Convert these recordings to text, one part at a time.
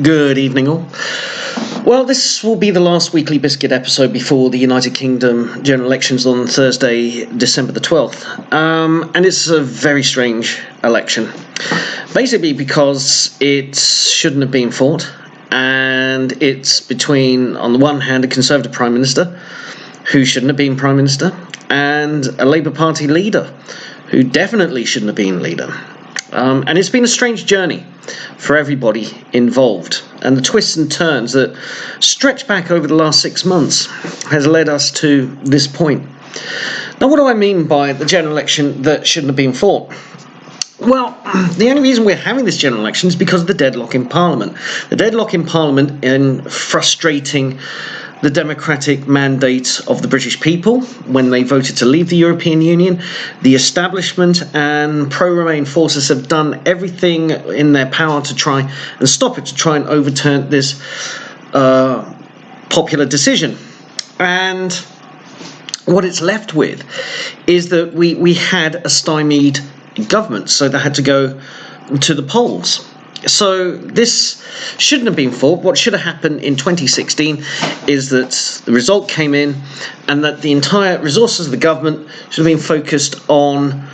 Good evening, all. Well, this will be the last Weekly Biscuit episode before the United Kingdom general elections on Thursday, December the 12th. And it's a very strange election. Basically because it shouldn't have been fought. And it's between, on the one hand, a Conservative Prime Minister, who shouldn't have been Prime Minister, and a Labour Party leader, who definitely shouldn't have been leader. And it's been a strange journey for everybody involved. And the twists and turns that stretch back over the last 6 months has led us to this point. Now, what do I mean by the general election that shouldn't have been fought? Well, the only reason we're having this general election is because of the deadlock in Parliament. The deadlock in Parliament in frustrating the democratic mandate of the British people when they voted to leave the European Union. The establishment and pro-Remain forces have done everything in their power to try and stop it, to try and overturn this popular decision. And what it's left with is that we had a stymied government, so they had to go to the polls. So this shouldn't have been fought. What should have happened in 2016 is that the result came in and that the entire resources of the government should have been focused on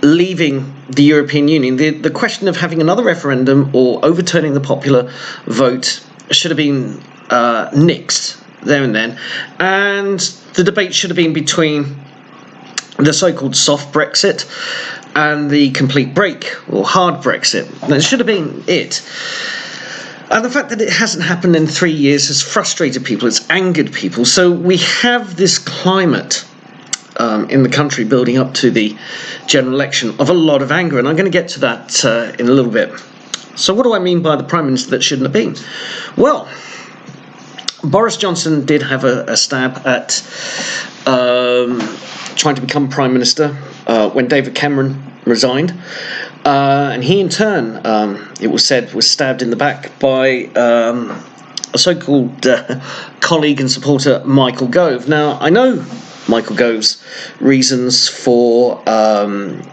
leaving the European Union. The question of having another referendum or overturning the popular vote should have been nixed there and then. And the debate should have been between the so-called soft Brexit and the complete break, or hard Brexit. That should have been it. And the fact that it hasn't happened in 3 years has frustrated people, it's angered people. So we have this climate in the country building up to the general election of a lot of anger, and I'm going to get to that in a little bit. So what do I mean by the Prime Minister that shouldn't have been? Well, Boris Johnson did have a stab at trying to become Prime Minister when David Cameron resigned. And he in turn, it was said, was stabbed in the back by a so-called colleague and supporter, Michael Gove. Now, I know Michael Gove's reasons for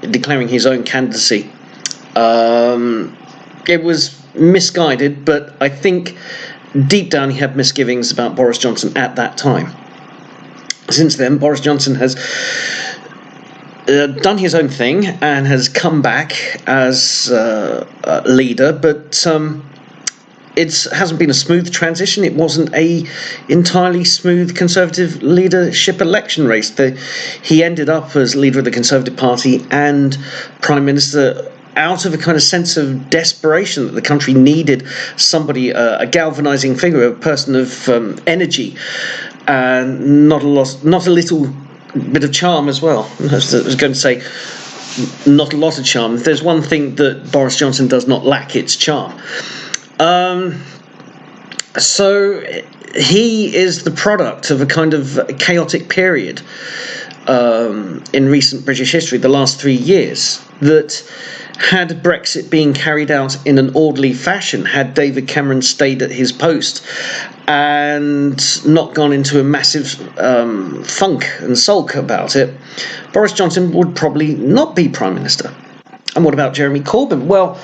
declaring his own candidacy. It was misguided, but I think deep down he had misgivings about Boris Johnson at that time. Since then, Boris Johnson has done his own thing and has come back as leader, but it hasn't been a smooth transition. It wasn't a entirely smooth Conservative leadership election race. He ended up as leader of the Conservative Party and Prime Minister out of a kind of sense of desperation that the country needed somebody, a galvanizing figure, a person of energy, and not a little bit of charm as well. I was going to say, not a lot of charm. If there's one thing that Boris Johnson does not lack, it's charm. So he is the product of a kind of chaotic period in recent British history, the last 3 years, that had Brexit been carried out in an orderly fashion, had David Cameron stayed at his post and not gone into a massive funk and sulk about it, Boris Johnson would probably not be Prime Minister. And what about Jeremy Corbyn? Well,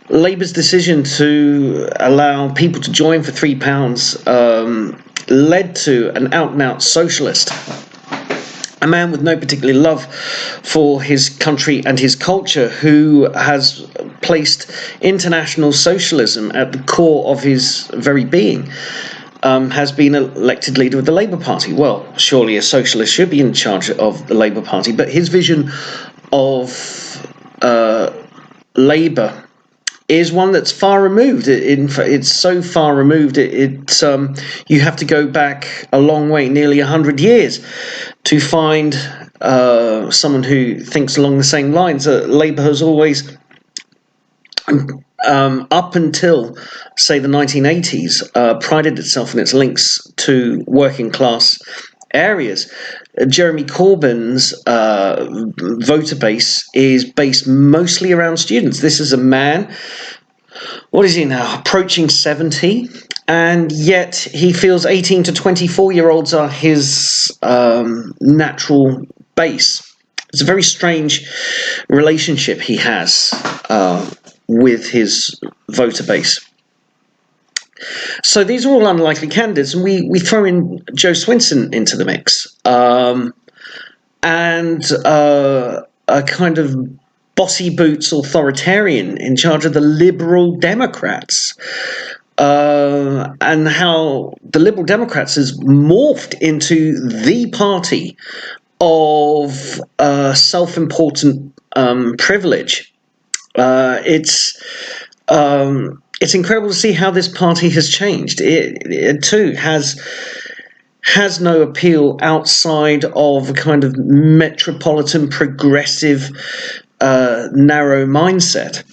Labour's decision to allow people to join for £3 led to an out-and-out socialist, a man with no particular love for his country and his culture, who has placed international socialism at the core of his very being, has been elected leader of the Labour Party. Well, surely a socialist should be in charge of the Labour Party, but his vision of Labour is one that's far removed. It's so far removed, you have to go back a long way, nearly 100 years, to find someone who thinks along the same lines. Labour has always, up until, say, the 1980s, prided itself in its links to working class areas. Jeremy Corbyn's voter base is based mostly around students. This is a man, what is he now, approaching 70, and yet he feels 18 to 24-year-olds are his natural base. It's a very strange relationship he has with his voter base. So these are all unlikely candidates, and we throw in Joe Swinson into the mix, and a kind of bossy boots authoritarian in charge of the Liberal Democrats. And how the Liberal Democrats has morphed into the party of self-important privilege. It's incredible to see how this party has changed. It too has no appeal outside of a kind of metropolitan progressive narrow mindset.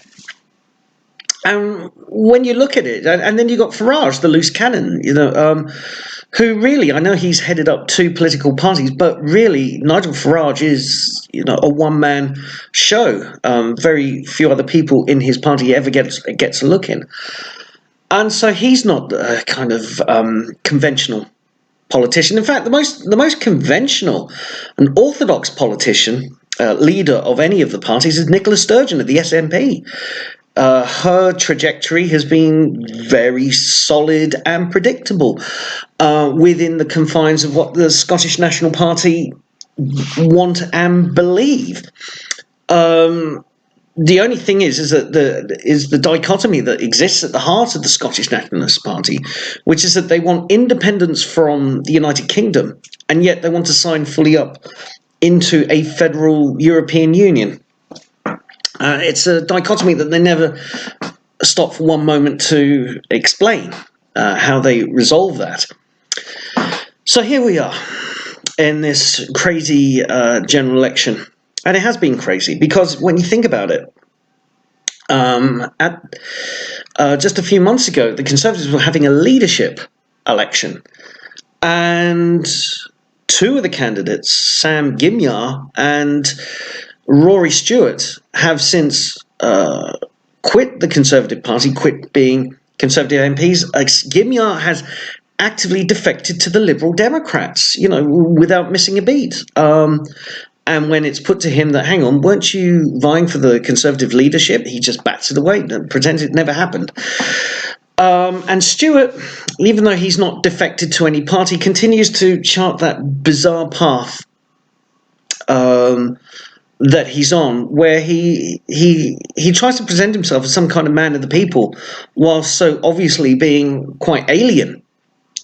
And when you look at it, and then you got Farage, the loose cannon, who really, I know he's headed up two political parties, but really Nigel Farage is, a one-man show. Very few other people in his party ever gets a look in. And so he's not a kind of conventional politician. In fact, the most conventional and orthodox politician, leader of any of the parties, is Nicola Sturgeon of the SNP. Her trajectory has been very solid and predictable within the confines of what the Scottish National Party want and believe. The only thing is that the dichotomy that exists at the heart of the Scottish Nationalist Party, which is that they want independence from the United Kingdom, and yet they want to sign fully up into a federal European Union. It's a dichotomy that they never stop for one moment to explain how they resolve that. So here we are in this crazy general election. And it has been crazy because when you think about it, just a few months ago, the Conservatives were having a leadership election. And two of the candidates, Sam Gimyar and Rory Stewart, have since quit the Conservative Party, quit being Conservative MPs. Gimyar has actively defected to the Liberal Democrats, without missing a beat. And when it's put to him that, hang on, weren't you vying for the Conservative leadership? He just bats it away and pretends it never happened. And Stewart, even though he's not defected to any party, continues to chart that bizarre path that he's on, where he tries to present himself as some kind of man of the people, whilst so obviously being quite alien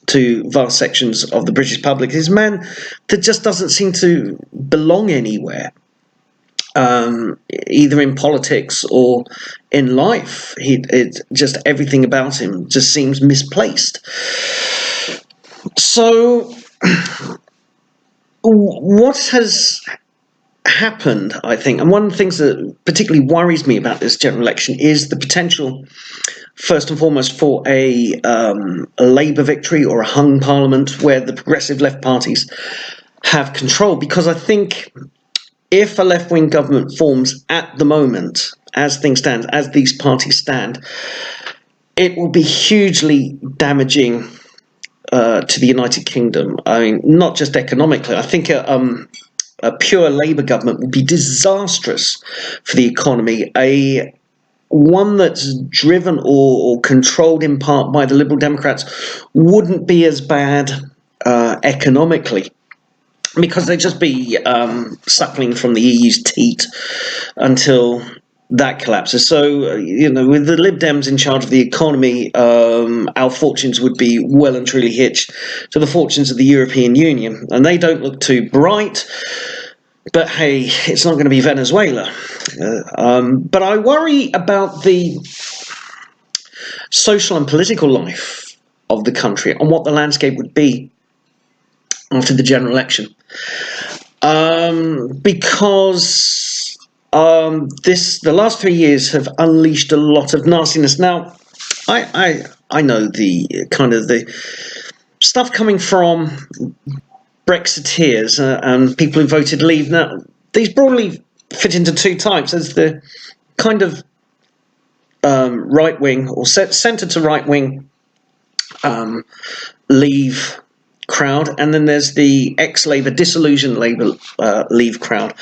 to vast sections of the British public. He's a man that just doesn't seem to belong anywhere, either in politics or in life. Just everything about him just seems misplaced. So what has happened, I think, and one of the things that particularly worries me about this general election is the potential, first and foremost, for a Labour victory or a hung parliament where the progressive left parties have control. Because I think if a left-wing government forms at the moment, as things stand, as these parties stand, it will be hugely damaging to the United Kingdom. I mean, not just economically. I think a pure Labour government would be disastrous for the economy. One that's driven or controlled in part by the Liberal Democrats wouldn't be as bad economically, because they'd just be suckling from the EU's teat until that collapses. So, with the Lib Dems in charge of the economy, our fortunes would be well and truly hitched to the fortunes of the European Union. And they don't look too bright. But hey, it's not going to be Venezuela. But I worry about the social and political life of the country and what the landscape would be after the general election. Because the last 3 years have unleashed a lot of nastiness. Now, I know the kind of the stuff coming from Brexiteers and people who voted Leave. Now, these broadly fit into two types. There's the kind of right-wing or centre to right-wing Leave crowd, and then there's the ex-Labour, disillusioned Labour Leave crowd.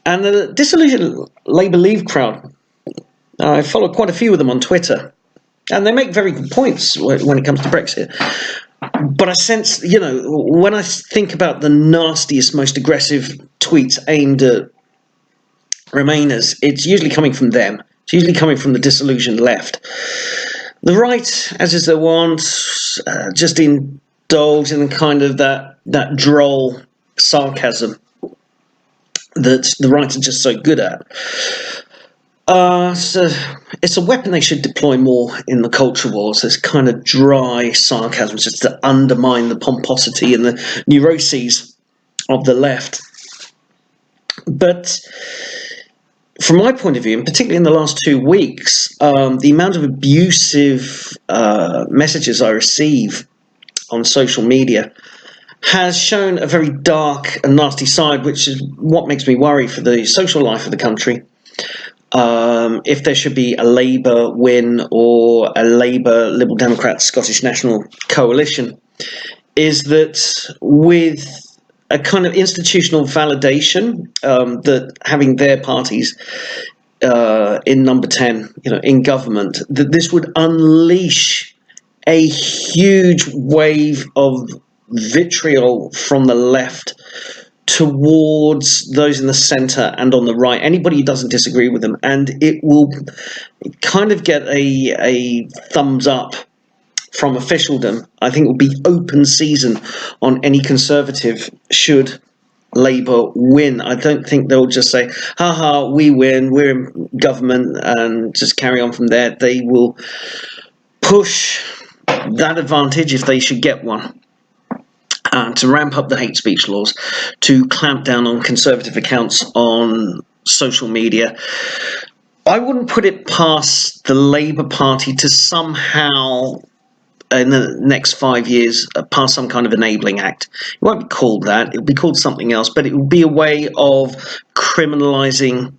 And the disillusioned Labour Leave crowd, I follow quite a few of them on Twitter, And they make very good points when it comes to Brexit. But I sense, when I think about the nastiest, most aggressive tweets aimed at Remainers, it's usually coming from them. It's usually coming from the disillusioned left. The right, as is their wont, just indulge in kind of that droll sarcasm that the right are just so good at. So it's a weapon they should deploy more in the culture wars. This kind of dry sarcasm, just to undermine the pomposity and the neuroses of the left. But from my point of view, and particularly in the last 2 weeks, the amount of abusive messages I receive on social media has shown a very dark and nasty side, which is what makes me worry for the social life of the country. If there should be a Labour win or a Labour Liberal Democrat Scottish National coalition, is that with a kind of institutional validation that having their parties in number 10, in government, that this would unleash a huge wave of vitriol from the left towards those in the centre and on the right, anybody who doesn't disagree with them, and it will kind of get a thumbs up from officialdom. I think it will be open season on any Conservative should Labour win. I don't think they'll just say, ha, we win, we're in government, and just carry on from there. They will push that advantage, if they should get one, to ramp up the hate speech laws, to clamp down on Conservative accounts on social media. I wouldn't put it past the Labour Party to somehow, in the next 5 years, pass some kind of enabling act. It won't be called that. It'll be called something else, but it will be a way of criminalising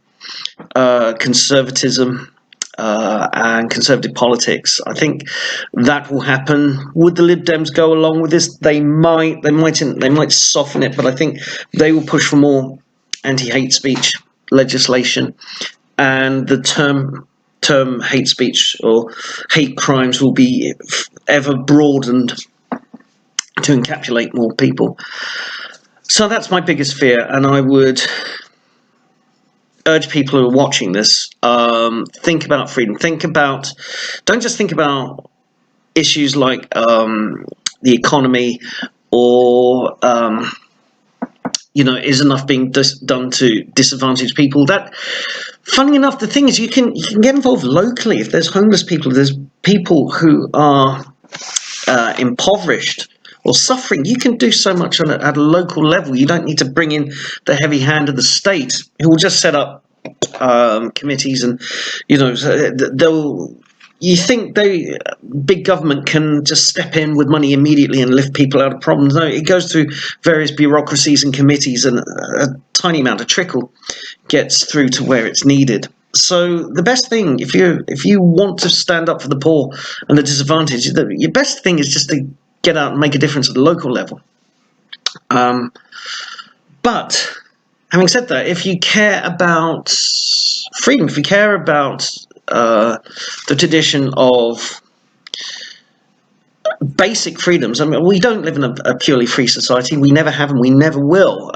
conservatism and conservative politics. I think that will happen. Would the Lib Dems go along with this? They might soften it, but I think they will push for more anti-hate speech legislation, and the term hate speech or hate crimes will be ever broadened to encapsulate more people. So that's my biggest fear, and I would urge people who are watching this, think about freedom. Don't just think about issues like the economy or is enough being done to disadvantaged people. That, funny enough, the thing is, you can get involved locally. If there's homeless people, if there's people who are impoverished or suffering, you can do so much at a local level. You don't need to bring in the heavy hand of the state, who will just set up committees, and you think big government can just step in with money immediately and lift people out of problems. No, it goes through various bureaucracies and committees, and a tiny amount of trickle gets through to where it's needed. So the best thing, if you want to stand up for the poor and the disadvantaged, your best thing is just to get out and make a difference at the local level. But having said that, if you care about freedom, if you care about the tradition of basic freedoms, I mean, we don't live in a purely free society. We never have, and we never will.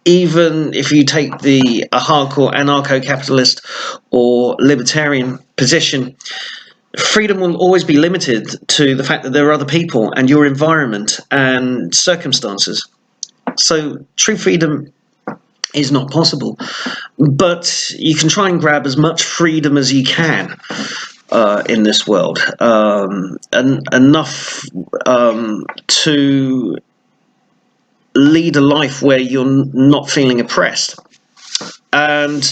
Even if you take a hardcore anarcho-capitalist or libertarian position, freedom will always be limited to the fact that there are other people and your environment and circumstances. So true freedom is not possible, but you can try and grab as much freedom as you can in this world, and enough to lead a life where you're not feeling oppressed. And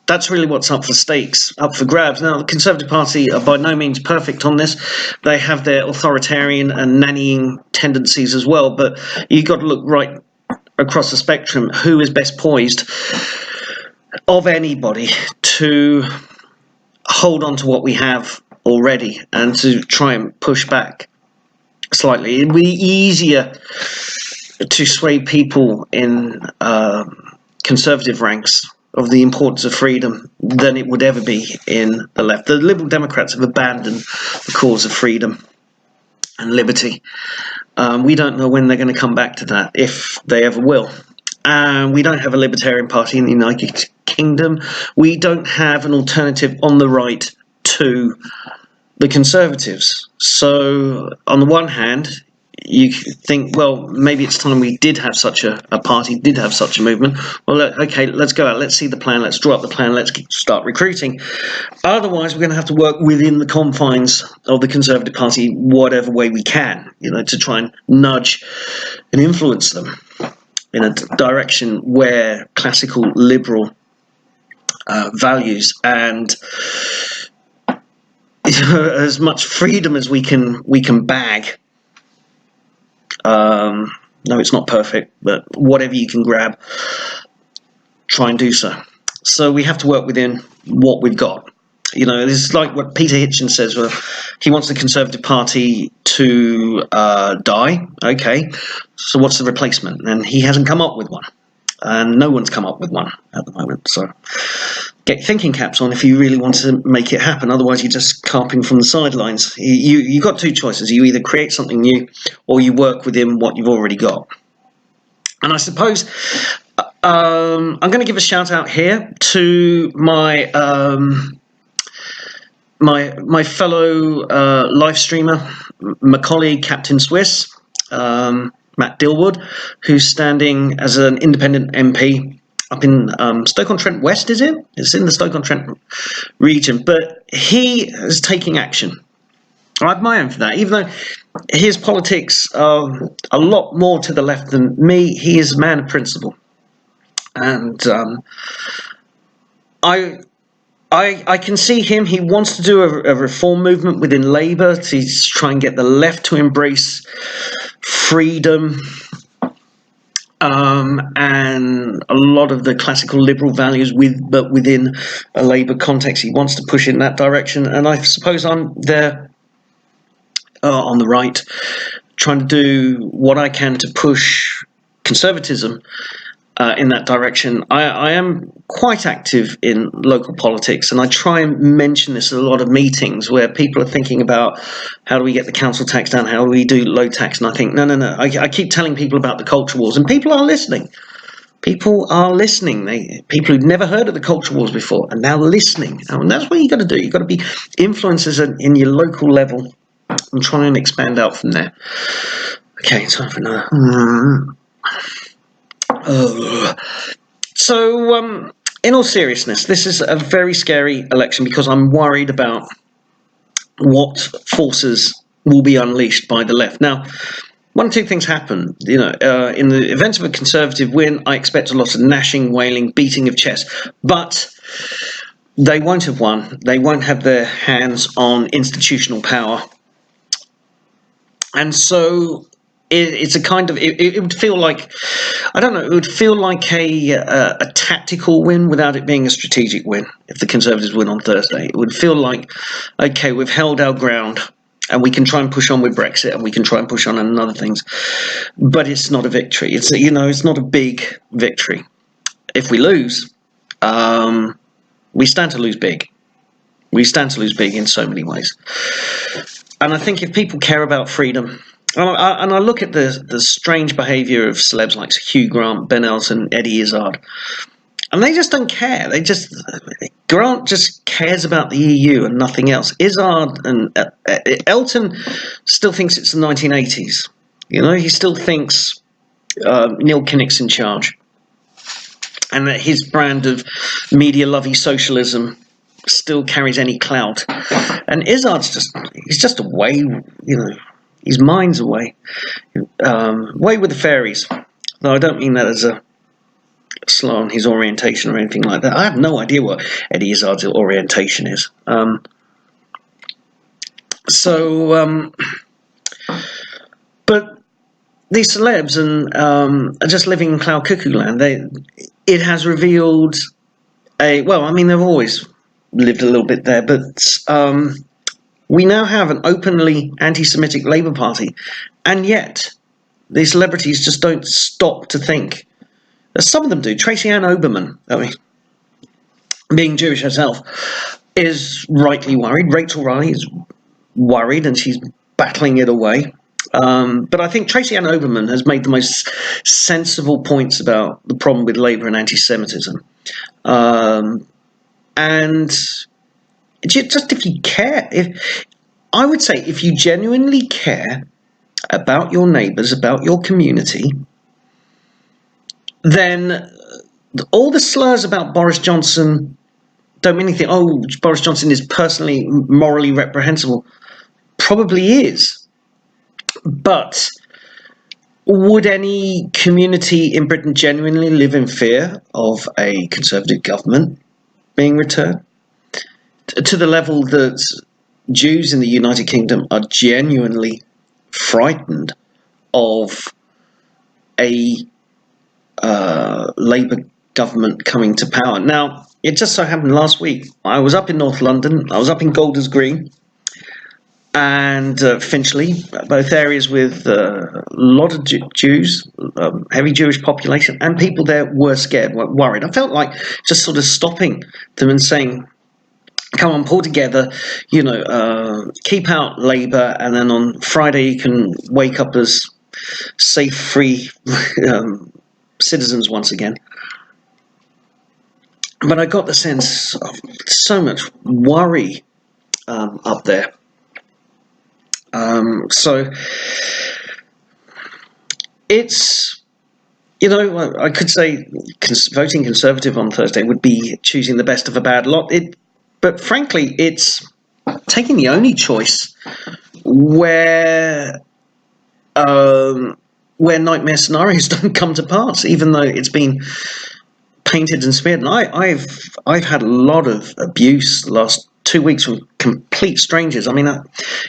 that's really what's up for grabs. Now, the Conservative Party are by no means perfect on this. They have their authoritarian and nannying tendencies as well, but you've got to look right across the spectrum. Who is best poised of anybody to hold on to what we have already and to try and push back slightly? It'd be easier to sway people in conservative ranks of the importance of freedom than it would ever be in the left. The Liberal Democrats have abandoned the cause of freedom and liberty. We don't know when they're going to come back to that, if they ever will. We don't have a Libertarian Party in the United Kingdom. We don't have an alternative on the right to the Conservatives. So, on the one hand, you think, well, maybe it's time we did have such a party, did have such a movement. Well, okay, let's go out, let's see the plan, let's draw up the plan, let's start recruiting. Otherwise, we're going to have to work within the confines of the Conservative Party, whatever way we can, to try and nudge and influence them in a direction where classical liberal values and as much freedom as we can bag. No, it's not perfect, but whatever you can grab, try and do so. So we have to work within what we've got. This is like what Peter Hitchens says. Well, he wants the Conservative Party to die. Okay, so what's the replacement? And he hasn't come up with one. And no one's come up with one at the moment. So get thinking caps on if you really want to make it happen. Otherwise, you're just carping from the sidelines. You've got two choices. You either create something new or you work within what you've already got. And I suppose I'm going to give a shout out here to my my fellow live streamer, my colleague Captain Swiss, Matt Dilwood, who's standing as an independent MP up in Stoke-on-Trent West, is it? It's in the Stoke-on-Trent region, but he is taking action. I admire him for that, even though his politics are a lot more to the left than me. He is a man of principle, and I can see him. He wants to do a reform movement within Labour to try and get the left to embrace freedom and a lot of the classical liberal values, but within a Labour context. He wants to push in that direction, and I suppose I'm there on the right, trying to do what I can to push conservatism in that direction. I am quite active in local politics, and I try and mention this at a lot of meetings where people are thinking about how do we get the council tax down, how do we do low tax, and I think, no. I keep telling people about the culture wars, and people are listening. People are listening. People who've never heard of the culture wars before are now listening, and that's what you've got to do. You've got to be influencers in your local level and try and expand out from there. Okay, time for another. So, in all seriousness, this is a very scary election because I'm worried about what forces will be unleashed by the left. Now, one or two things happen. In the event of a Conservative win, I expect a lot of gnashing, wailing, beating of chest. But they won't have won. They won't have their hands on institutional power. And so it's a kind of, it would feel like, I don't know, it would feel like a tactical win without it being a strategic win. If the Conservatives win on Thursday, it would feel like, okay, we've held our ground and we can try and push on with Brexit and we can try and push on and other things, but it's not a victory. It's not a big victory. If we lose, we stand to lose big. We stand to lose big in so many ways. And I think if people care about freedom, and I look at the strange behaviour of celebs like Hugh Grant, Ben Elton, Eddie Izzard, and they just don't care. Grant just cares about the EU and nothing else. Izzard and Elton still thinks it's the 1980s. He still thinks Neil Kinnock's in charge, and that his brand of media-lovey socialism still carries any clout. And Izzard's he's just away, his mind's away. Away with the fairies. Though I don't mean that as a slur on his orientation or anything like that. I have no idea what Eddie Izzard's orientation is. But these celebs are just living in cloud cuckoo land. It has revealed they've always lived a little bit there, but we now have an openly anti-Semitic Labour Party, and yet these celebrities just don't stop to think. Some of them do. Tracy Ann Oberman, being Jewish herself, is rightly worried. Rachel Riley is worried, and she's battling it away. But I think Tracy Ann Oberman has made the most sensible points about the problem with Labour and anti-Semitism. And just if you care, I would say if you genuinely care about your neighbours, about your community, then all the slurs about Boris Johnson don't mean anything. Oh, Boris Johnson is personally, morally reprehensible. Probably is. But would any community in Britain genuinely live in fear of a Conservative government being returned? To the level that Jews in the United Kingdom are genuinely frightened of a Labour government coming to power. Now, it just so happened last week, I was up in North London, I was up in Golders Green and Finchley, both areas with a lot of Jews, heavy Jewish population, and people there were scared, were worried. I felt like just sort of stopping them and saying, come on, pull together, keep out Labour, and then on Friday you can wake up as safe, free citizens once again. But I got the sense of so much worry up there. So it's, I could say voting Conservative on Thursday would be choosing the best of a bad lot. But frankly, it's taking the only choice where nightmare scenarios don't come to pass, even though it's been painted and smeared. And I've had a lot of abuse the last 2 weeks from complete strangers. I mean,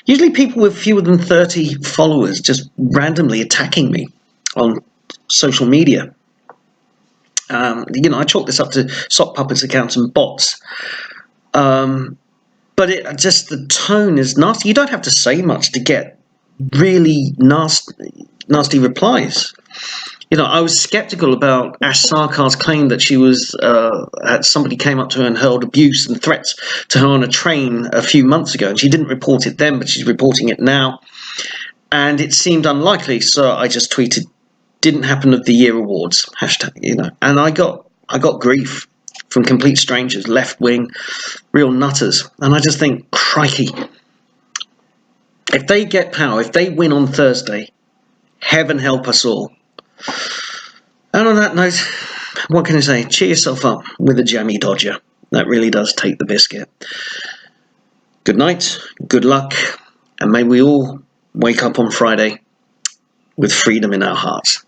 usually people with fewer than 30 followers just randomly attacking me on social media. I chalk this up to sock puppets accounts and bots. But the tone is nasty. You don't have to say much to get really nasty replies. I was skeptical about Ash Sarkar's claim that she was somebody came up to her and hurled abuse and threats to her on a train a few months ago, and she didn't report it then, but she's reporting it now, and it seemed unlikely. So I just tweeted, "Didn't happen of the year awards." #, and I got grief from complete strangers, left wing, real nutters, and I just think, crikey, if they get power, if they win on Thursday, heaven help us all. And on that note, what can I say? Cheer yourself up with a jammy dodger. That really does take the biscuit. Good night, good luck, and may we all wake up on Friday with freedom in our hearts.